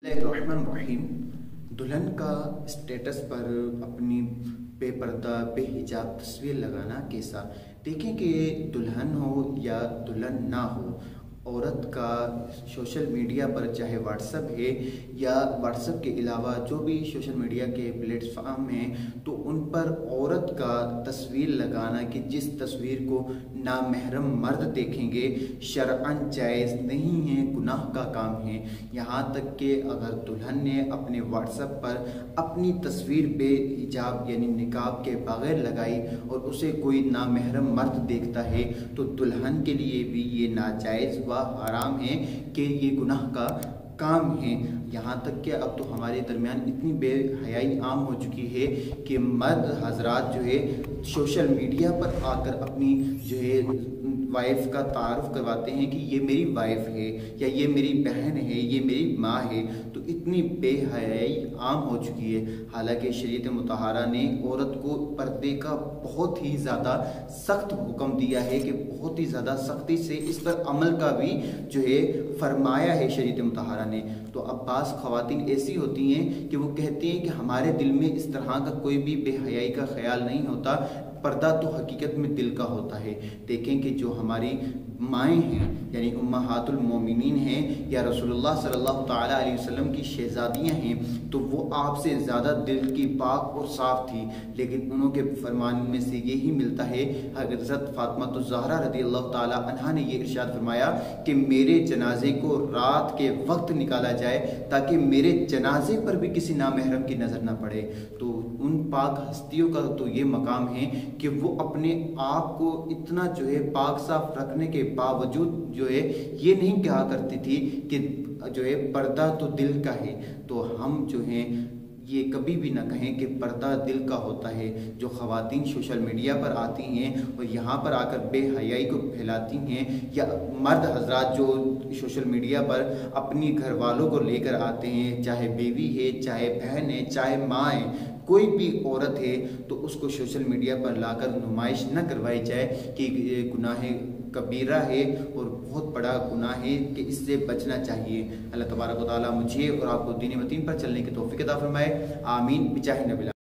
बिस्मिल्लाहिर्रहमानिर्रहीम। दुल्हन का स्टेटस पर अपनी बे पर्दा बे हिजाब तस्वीर लगाना कैसा? देखें कि दुल्हन हो या दुल्हन ना हो, औरत का सोशल मीडिया पर, चाहे व्हाट्सएप है या व्हाट्सएप के अलावा जो भी सोशल मीडिया के प्लेटफॉर्म हैं, तो उन पर औरत का तस्वीर लगाना कि जिस तस्वीर को नामहरम मर्द देखेंगे शरअन जायज़ नहीं है, गुनाह का काम है। यहाँ तक कि अगर दुल्हन ने अपने व्हाट्सएप पर अपनी तस्वीर बेहिजाब यानी निकाब के बगैर लगाई और उसे कोई नामहरम मर्द देखता है, तो दुल्हन के लिए भी ये नाजायज़ व हराम है कि ये गुनाह का काम है। यहाँ तक कि अब तो हमारे दरमियान इतनी बेहयाई आम हो चुकी है कि मर्द हजरात जो है सोशल मीडिया पर आकर अपनी जो है वाइफ का तारुफ करवाते हैं कि ये मेरी वाइफ है या ये मेरी बहन है, ये मेरी माँ है। तो इतनी बेहयाई आम हो चुकी है। हालांकि शरीयत मुतहरा ने औरत को पर्दे का बहुत ही ज़्यादा सख्त हुक्म दिया है कि बहुत ही ज़्यादा सख्ती से इस पर अमल का भी जो है फरमाया है शरीयत मुतहरा ने। तो अब बाज़ ख़वातीन ऐसी होती हैं कि वो कहती हैं कि हमारे दिल में इस तरह का कोई भी बेहयाई का ख्याल नहीं होता, पर्दा तो हकीकत में दिल का होता है। देखें कि जो हमारी माएँ हैं यानी उम्महातुल मोमिनीन हैं या रसूलुल्लाह सल्लल्लाहु ताला अलैहि वसल्लम की शहज़ादियाँ हैं, तो वो आपसे ज़्यादा दिल की पाक और साफ़ थी, लेकिन उन्होंने फरमान में से यही मिलता है। हज़रत फातिमा ज़हरा रज़ियल्लाहु ताला अन्हा ने ये इरशाद फरमाया कि मेरे जनाजे को रात के वक्त निकाला जाए ताकि मेरे जनाजे पर भी किसी नामहरम की नज़र ना पड़े। तो उन पाक हस्तियों का तो ये मकाम है कि वो अपने आप को इतना जो है पाक साफ रखने के बावजूद जो है ये नहीं कहा करती थी कि जो है पर्दा तो दिल का है। तो हम जो हैं ये कभी भी ना कहें कि पर्दा दिल का होता है। जो ख़वातीन सोशल मीडिया पर आती हैं और यहाँ पर आकर बेहयाई को फैलाती हैं, या मर्द हजरात जो सोशल मीडिया पर अपनी घर वालों को लेकर आते हैं, चाहे बीवी है, चाहे बहन है, चाहे माँ है, कोई भी औरत है, तो उसको सोशल मीडिया पर लाकर नुमाइश न करवाई जाए कि गुनाह कबीरा है और बहुत बड़ा गुनाह है कि इससे बचना चाहिए। अल्लाह तबारक व तआला मुझे और आपको दीन व दीन पर चलने की तौफीक अता फरमाए। आमीन बिजाहि नबी।